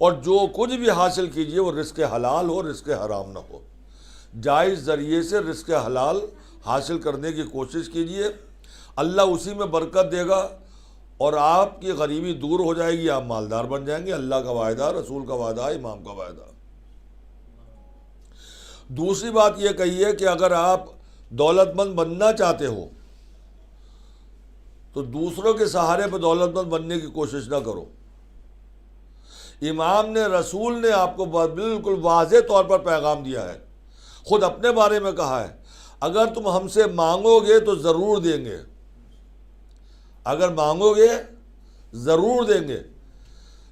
اور جو کچھ بھی حاصل کیجئے وہ رزق حلال ہو، رزق حرام نہ ہو۔ جائز ذریعے سے رزق حلال حاصل کرنے کی کوشش کیجئے، اللہ اسی میں برکت دے گا اور آپ کی غریبی دور ہو جائے گی، آپ مالدار بن جائیں گے۔ اللہ کا وعدہ، رسول کا وعدہ، امام کا وعدہ۔ دوسری بات یہ کہی ہے کہ اگر آپ دولت مند بننا چاہتے ہو تو دوسروں کے سہارے پہ دولت مند بننے کی کوشش نہ کرو۔ امام نے، رسول نے آپ کو بالکل واضح طور پر پیغام دیا ہے، خود اپنے بارے میں کہا ہے، اگر تم ہم سے مانگو گے تو ضرور دیں گے، اگر مانگو گے ضرور دیں گے،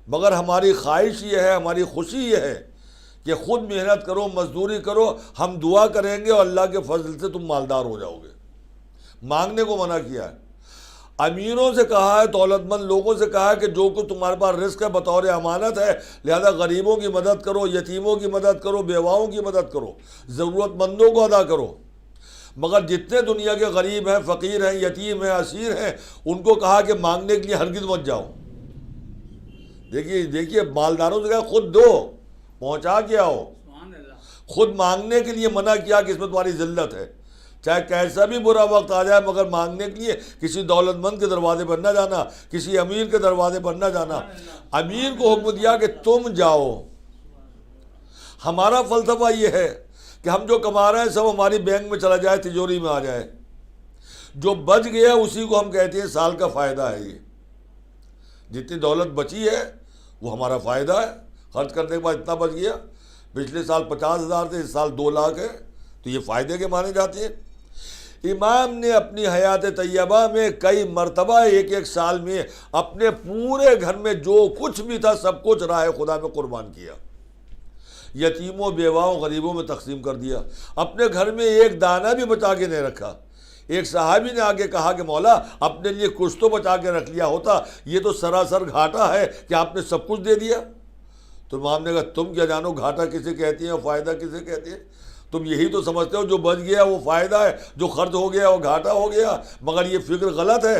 مگر ہماری خواہش یہ ہے، ہماری خوشی یہ ہے کہ خود محنت کرو، مزدوری کرو، ہم دعا کریں گے اور اللہ کے فضل سے تم مالدار ہو جاؤ گے۔ مانگنے کو منع کیا ہے، امیروں سے کہا ہے، دولت مند لوگوں سے کہا ہے کہ جو کچھ تمہارے پاس رزق ہے بطور امانت ہے، لہذا غریبوں کی مدد کرو، یتیموں کی مدد کرو، بیواؤں کی مدد کرو، ضرورت مندوں کو ادا کرو۔ مگر جتنے دنیا کے غریب ہیں، فقیر ہیں، یتیم ہیں، اسیر ہیں، ان کو کہا کہ مانگنے کے لیے ہرگز مت جاؤ۔ دیکھیے مالداروں سے کہا خود دو، پہنچا کے آؤ، خود مانگنے کے لیے منع کیا کہ اس میں تمہاری ذلت ہے، چاہے کیسا بھی برا وقت آ جائے، مگر مانگنے کے لیے کسی دولت مند کے دروازے پر نہ جانا، کسی امیر کے دروازے پر نہ جانا۔ امیر کو حکم دیا کہ تم جاؤ۔ ہمارا فلسفہ یہ ہے کہ ہم جو کما رہے ہیں سب ہماری بینک میں چلا جائے، تجوری میں آ جائے، جو بچ گیا اسی کو ہم کہتے ہیں سال کا فائدہ ہے۔ یہ جتنی دولت بچی ہے وہ ہمارا فائدہ ہے، خرچ کرنے کے بعد اتنا بچ گیا، پچھلے سال 50,000 تھے، اس سال 2 لاکھ ہے، تو یہ فائدے کے مانے جاتے ہیں۔ امام نے اپنی حیات طیبہ میں کئی مرتبہ ایک سال میں اپنے پورے گھر میں جو کچھ بھی تھا سب کچھ راہ خدا میں قربان کیا، یتیموں، بیواؤں، غریبوں میں تقسیم کر دیا، اپنے گھر میں ایک دانہ بھی بچا کے نہیں رکھا۔ ایک صحابی نے آگے کہا کہ مولا اپنے لیے کچھ تو بچا کے رکھ لیا ہوتا، یہ تو سراسر گھاٹا ہے کہ آپ نے سب کچھ دے دیا۔ تو امام نے کہا تم کیا جانو گھاٹا کسے کہتی ہیں اور فائدہ کسے کہتے ہیں؟ تم یہی تو سمجھتے ہو جو بچ گیا وہ فائدہ ہے، جو خرچ ہو گیا وہ گھاٹا ہو گیا، مگر یہ فکر غلط ہے۔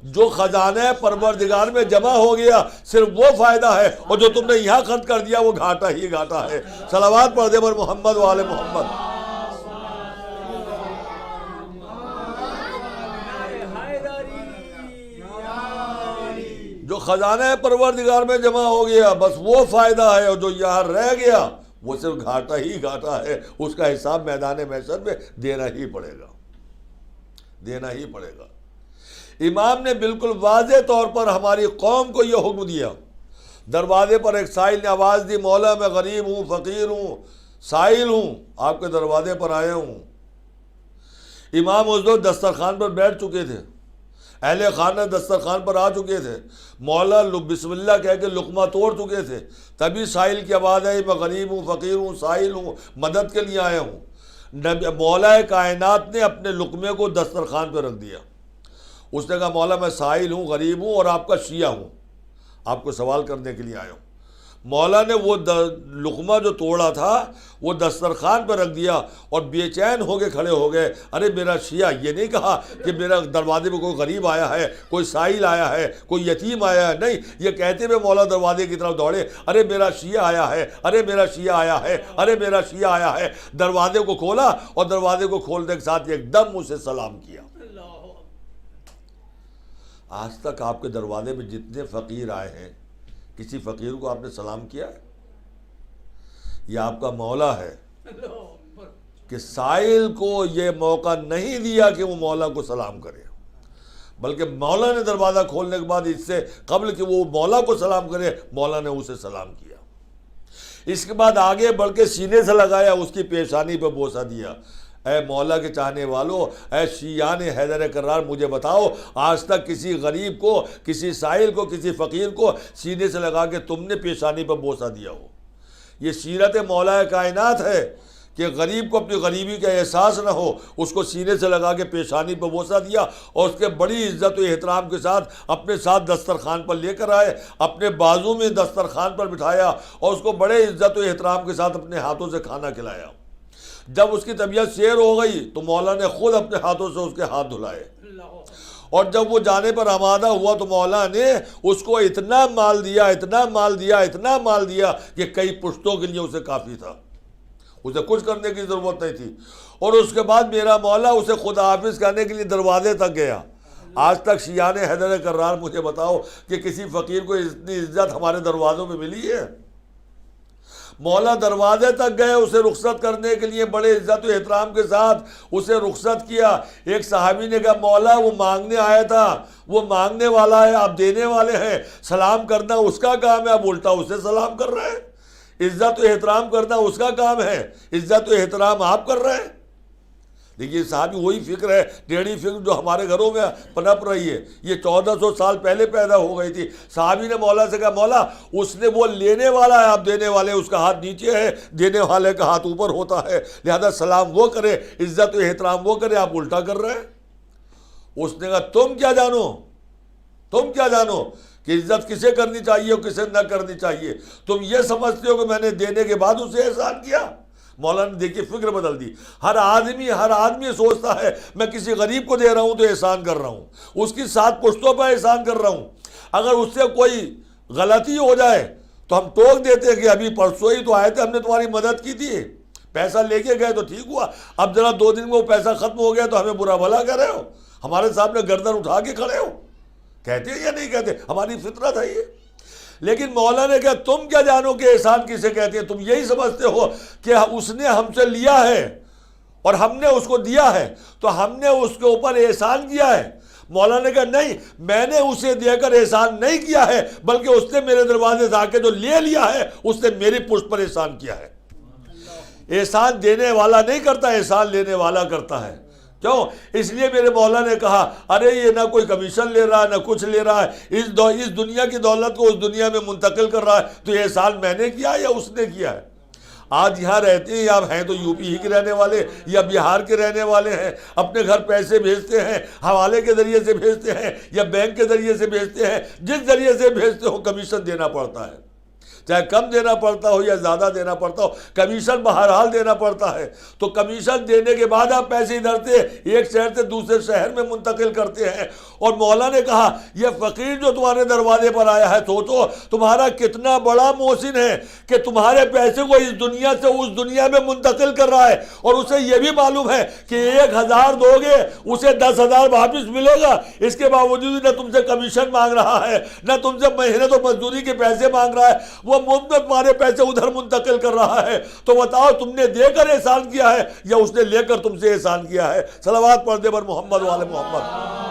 جو خزانہ پروردگار میں جمع ہو گیا صرف وہ فائدہ ہے، اور جو تم نے یہاں خرچ کر دیا وہ گھاٹا ہی گھاٹا ہے۔ صلوات پڑھ دے پر محمد و آل محمد۔ جو خزانہ پروردگار میں جمع ہو گیا بس وہ فائدہ ہے، اور جو یہاں رہ گیا وہ صرف گھاٹا ہی گھاٹا ہے، اس کا حساب میدان محشر میں دینا ہی پڑے گا، دینا ہی پڑے گا۔ امام نے بالکل واضح طور پر ہماری قوم کو یہ حکم دیا۔ دروازے پر ایک سائل نے آواز دی، مولا میں غریب ہوں، فقیر ہوں، سائل ہوں، آپ کے دروازے پر آیا ہوں۔ امام اس وقت دسترخوان پر بیٹھ چکے تھے، اہل خانہ دسترخوان پر آ چکے تھے، مولا بسم اللہ کہہ کے لقمہ توڑ چکے تھے، تبھی سائل کی آواز آئی، میں غریب ہوں، فقیر ہوں، سائل ہوں، مدد کے لیے آیا ہوں۔ مولا کائنات نے اپنے لقمے کو دسترخوان پہ رکھ دیا۔ اس نے کہا مولا میں سائل ہوں، غریب ہوں اور آپ کا شیعہ ہوں، آپ کو سوال کرنے کے لیے آیا ہوں۔ مولا نے وہ لقمہ جو توڑا تھا وہ دسترخوان پہ رکھ دیا اور بے چین ہو کے کھڑے ہو گئے۔ ارے میرا شیعہ، یہ نہیں کہا کہ میرا دروازے پہ کوئی غریب آیا ہے، کوئی سائل آیا ہے، کوئی یتیم آیا ہے، نہیں، یہ کہتے ہوئے مولا دروازے کی طرف دوڑے، ارے میرا شیعہ آیا ہے، ارے میرا شیعہ آیا ہے، ارے میرا شیعہ آیا ہے۔ دروازے کو کھولا اور دروازے کو کھولنے کے ساتھ ایک دم اسے سلام کیا۔ آج تک آپ کے دروازے میں جتنے فقیر آئے ہیں کسی فقیر کو آپ نے سلام کیا ہے؟ یہ آپ کا مولا ہے کہ سائل کو یہ موقع نہیں دیا کہ وہ مولا کو سلام کرے، بلکہ مولا نے دروازہ کھولنے کے بعد اس سے قبل کہ وہ مولا کو سلام کرے مولا نے اسے سلام کیا۔ اس کے بعد آگے بڑھ کے سینے سے لگایا، اس کی پیشانی پہ بوسہ دیا۔ اے مولا کے چاہنے والوں، اے شیعان حیدر کرار، مجھے بتاؤ آج تک کسی غریب کو، کسی سائل کو، کسی فقیر کو سینے سے لگا کے تم نے پیشانی پر بوسہ دیا ہو؟ یہ سیرت مولا کائنات ہے کہ غریب کو اپنی غریبی کا احساس نہ ہو، اس کو سینے سے لگا کے پیشانی پر بوسہ دیا اور اس کے بڑی عزت و احترام کے ساتھ اپنے ساتھ دسترخوان پر لے کر آئے، اپنے بازو میں دسترخوان پر بٹھایا اور اس کو بڑے عزت و احترام کے ساتھ اپنے ہاتھوں سے کھانا کھلایا۔ جب اس کی طبیعت سیر ہو گئی تو مولا نے خود اپنے ہاتھوں سے اس کے ہاتھ دھلائے اور جب وہ جانے پر آمادہ ہوا تو مولا نے اس کو اتنا مال دیا، اتنا مال دیا، اتنا مال دیا کہ کئی پشتوں کے لیے اسے کافی تھا، اسے کچھ کرنے کی ضرورت نہیں تھی۔ اور اس کے بعد میرا مولا اسے خدا حافظ کہنے کے لیے دروازے تک گیا۔ آج تک شیعان حیدر کرار مجھے بتاؤ کہ کسی فقیر کو اتنی عزت ہمارے دروازوں پہ ملی ہے؟ مولا دروازے تک گئے اسے رخصت کرنے کے لیے، بڑے عزت و احترام کے ساتھ اسے رخصت کیا۔ ایک صحابی نے کہا مولا وہ مانگنے آیا تھا، وہ مانگنے والا ہے، آپ دینے والے ہیں، سلام کرنا اس کا کام ہے، آپ الٹا اسے سلام کر رہے ہیں۔ عزت و احترام کرنا اس کا کام ہے، عزت و احترام آپ کر رہے ہیں۔ دیکھیے صحابی وہی فکر ہے، ٹیڑھی فکر جو ہمارے گھروں میں پنپ رہی ہے، یہ 1400 سال پہلے پیدا ہو گئی تھی۔ صحابی نے مولا سے کہا مولا اس نے وہ لینے والا ہے، آپ دینے والے، اس کا ہاتھ نیچے ہے، دینے والے کا ہاتھ اوپر ہوتا ہے، لہذا سلام وہ کرے، عزت و احترام وہ کرے، آپ الٹا کر رہے ہیں۔ اس نے کہا تم کیا جانو، تم کیا جانو کہ عزت کسے کرنی چاہیے اور کسے نہ کرنی چاہیے؟ تم یہ سمجھتے ہو کہ میں نے دینے کے بعد اسے احسان کیا؟ مولا نے دیکھیے فکر بدل دی۔ ہر آدمی سوچتا ہے میں کسی غریب کو دے رہا ہوں تو احسان کر رہا ہوں، اس کی 7 پشتوں پر احسان کر رہا ہوں۔ اگر اس سے کوئی غلطی ہو جائے تو ہم ٹوک دیتے ہیں کہ ابھی پرسوں ہی تو آئے تھے، ہم نے تمہاری مدد کی تھی، پیسہ لے کے گئے تو ٹھیک ہوا، اب ذرا 2 دن میں وہ پیسہ ختم ہو گیا تو ہمیں برا بھلا کر رہے ہو، ہمارے سامنے گردن اٹھا کے کھڑے ہو۔ کہتے ہیں یا نہیں کہتے؟ ہماری فطرت ہے یہ۔ لیکن مولا نے کہا تم کیا جانو کہ احسان کسے کہتے ہیں؟ تم یہی سمجھتے ہو کہ اس نے ہم سے لیا ہے اور ہم نے اس کو دیا ہے تو ہم نے اس کے اوپر احسان کیا ہے۔ مولا نے کہا نہیں، میں نے اسے دے کر احسان نہیں کیا ہے، بلکہ اس نے میرے دروازے سے آ کے جو لے لیا ہے اس نے میری پشت پر احسان کیا ہے۔ احسان دینے والا نہیں کرتا، احسان لینے والا کرتا ہے۔ کیوں؟ اس لیے میرے مولا نے کہا ارے یہ نہ کوئی کمیشن لے رہا ہے نہ کچھ لے رہا ہے، اس دنیا کی دولت کو اس دنیا میں منتقل کر رہا ہے، تو یہ احسان میں نے کیا یا اس نے کیا ہے؟ آج یہاں رہتے ہیں، آپ ہیں تو یو پی ہی کے رہنے والے یا بہار کے رہنے والے ہیں، اپنے گھر پیسے بھیجتے ہیں، حوالے کے ذریعے سے بھیجتے ہیں یا بینک کے ذریعے سے بھیجتے ہیں، جس ذریعے سے بھیجتے ہو کمیشن دینا پڑتا ہے، چاہے کم دینا پڑتا ہو یا زیادہ دینا پڑتا ہو، کمیشن بہرحال دینا پڑتا ہے۔ تو کمیشن دینے کے بعد آپ پیسے ادھر سے ایک شہر سے دوسرے شہر میں منتقل کرتے ہیں۔ اور مولا نے کہا یہ فقیر جو تمہارے دروازے پر آیا ہے، سوچو تمہارا کتنا بڑا محسن ہے کہ تمہارے پیسے کو اس دنیا سے اس دنیا میں منتقل کر رہا ہے، اور اسے یہ بھی معلوم ہے کہ 1000 دو گے اسے 10,000 واپس ملے گا، اس کے باوجود نہ تم سے کمیشن مانگ رہا ہے نہ تم سے محنت و مزدوری کے پیسے مانگ رہا ہے، وہ مفت میں تمہارے پیسے ادھر منتقل کر رہا ہے۔ تو بتاؤ تم نے دے کر احسان کیا ہے یا اس نے لے کر تم سے احسان کیا ہے؟ صلوات پڑھ دے بر محمد و آل محمد۔